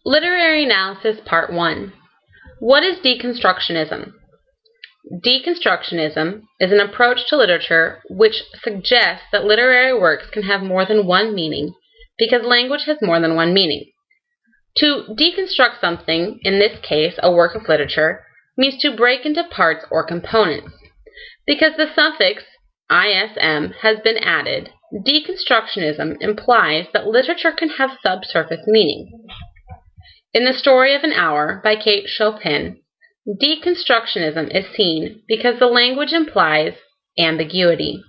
Literary Analysis Part 1. What is deconstructionism? Deconstructionism is an approach to literature which suggests that literary works can have more than one meaning because language has more than one meaning. To deconstruct something, in this case a work of literature, means to break into parts or components. Because the suffix ism has been added, deconstructionism implies that literature can have subsurface meaning. In The Story of an Hour by Kate Chopin, deconstructionism is seen because the language implies ambiguity.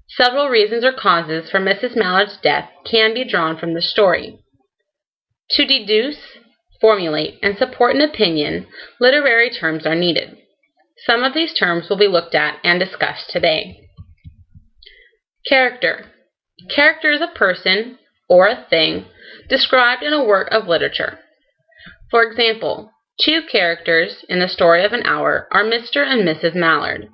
Several reasons or causes for Mrs. Mallard's death can be drawn from the story. To deduce, formulate, and support an opinion, literary terms are needed. Some of these terms will be looked at and discussed today. Character. Character is a person or a thing described in a work of literature. For example, two characters in The Story of an Hour are Mr. and Mrs. Mallard.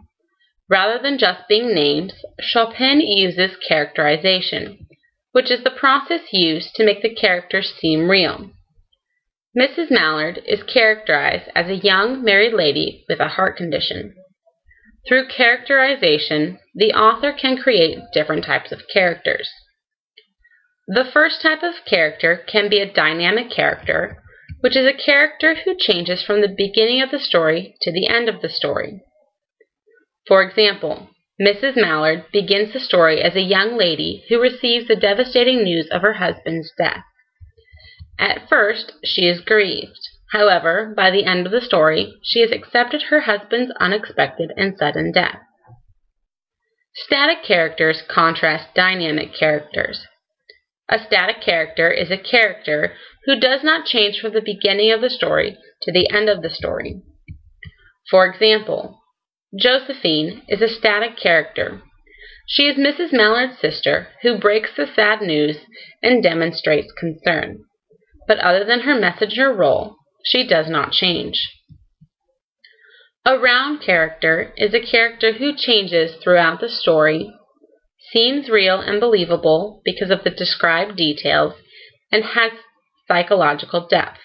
Rather than just being names, Chopin uses characterization, which is the process used to make the characters seem real. Mrs. Mallard is characterized as a young married lady with a heart condition. Through characterization, the author can create different types of characters. The first type of character can be a dynamic character, which is a character who changes from the beginning of the story to the end of the story. For example, Mrs. Mallard begins the story as a young lady who receives the devastating news of her husband's death. At first, she is grieved. However, by the end of the story, she has accepted her husband's unexpected and sudden death. Static characters contrast dynamic characters. A static character is a character who does not change from the beginning of the story to the end of the story. For example, Josephine is a static character. She is Mrs. Mallard's sister who breaks the sad news and demonstrates concern. But other than her messenger role, she does not change. A round character is a character who changes throughout the story, seems real and believable because of the described details, and has psychological depth.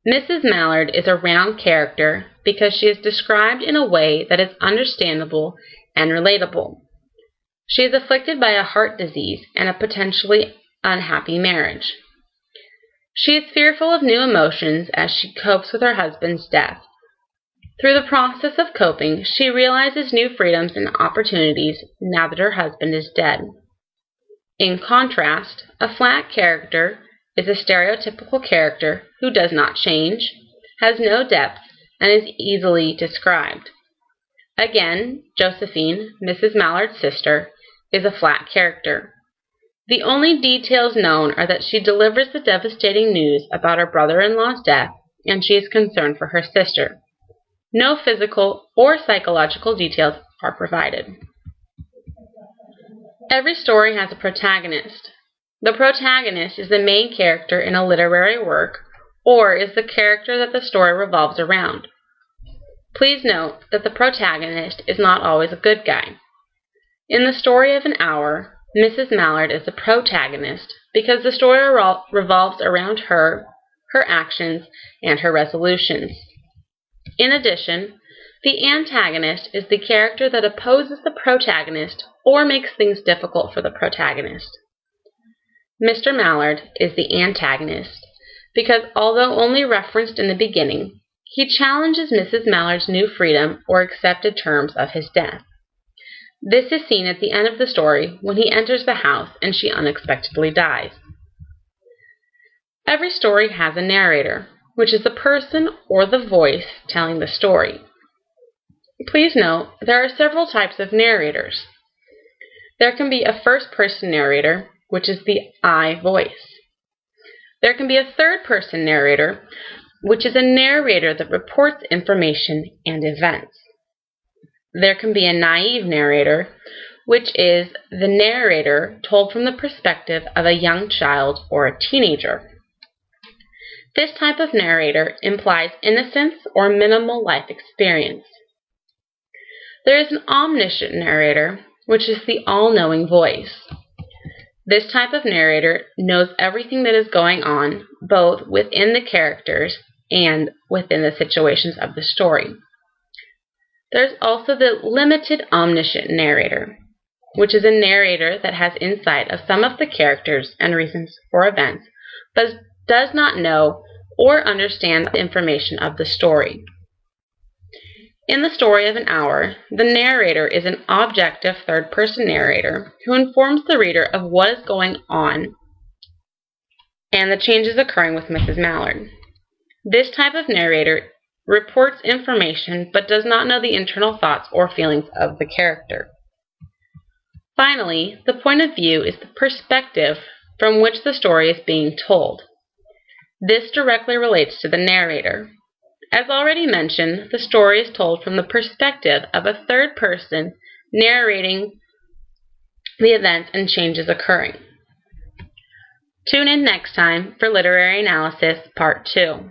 Mrs. Mallard is a round character because she is described in a way that is understandable and relatable. She is afflicted by a heart disease and a potentially unhappy marriage. She is fearful of new emotions as she copes with her husband's death. Through the process of coping, she realizes new freedoms and opportunities now that her husband is dead. In contrast, a flat character is a stereotypical character who does not change, has no depth, and is easily described. Again, Josephine, Mrs. Mallard's sister, is a flat character. The only details known are that she delivers the devastating news about her brother-in-law's death, and she is concerned for her sister. No physical or psychological details are provided. Every story has a protagonist. The protagonist is the main character in a literary work, or is the character that the story revolves around. Please note that the protagonist is not always a good guy. In The Story of an Hour, Mrs. Mallard is the protagonist because the story revolves around her actions, and her resolutions. In addition, the antagonist is the character that opposes the protagonist or makes things difficult for the protagonist. Mr. Mallard is the antagonist because, although only referenced in the beginning, he challenges Mrs. Mallard's new freedom or accepted terms of his death. This is seen at the end of the story when he enters the house and she unexpectedly dies. Every story has a narrator, which is the person or the voice telling the story. Please note, there are several types of narrators. There can be a first-person narrator, which is the I voice. There can be a third-person narrator, which is a narrator that reports information and events. There can be a naive narrator, which is the narrator told from the perspective of a young child or a teenager. This type of narrator implies innocence or minimal life experience. There is an omniscient narrator, which is the all-knowing voice. This type of narrator knows everything that is going on, both within the characters and within the situations of the story. There's also the limited omniscient narrator, which is a narrator that has insight of some of the characters and reasons for events, but does not know or understand the information of the story. In the story of an hour, the narrator is an objective third-person narrator who informs the reader of what is going on and the changes occurring with Mrs. Mallard. This type of narrator reports information but does not know the internal thoughts or feelings of the character. Finally, the point of view is the perspective from which the story is being told. This directly relates to the narrator. As already mentioned, the story is told from the perspective of a third person narrating the events and changes occurring. Tune in next time for Literary Analysis Part 2.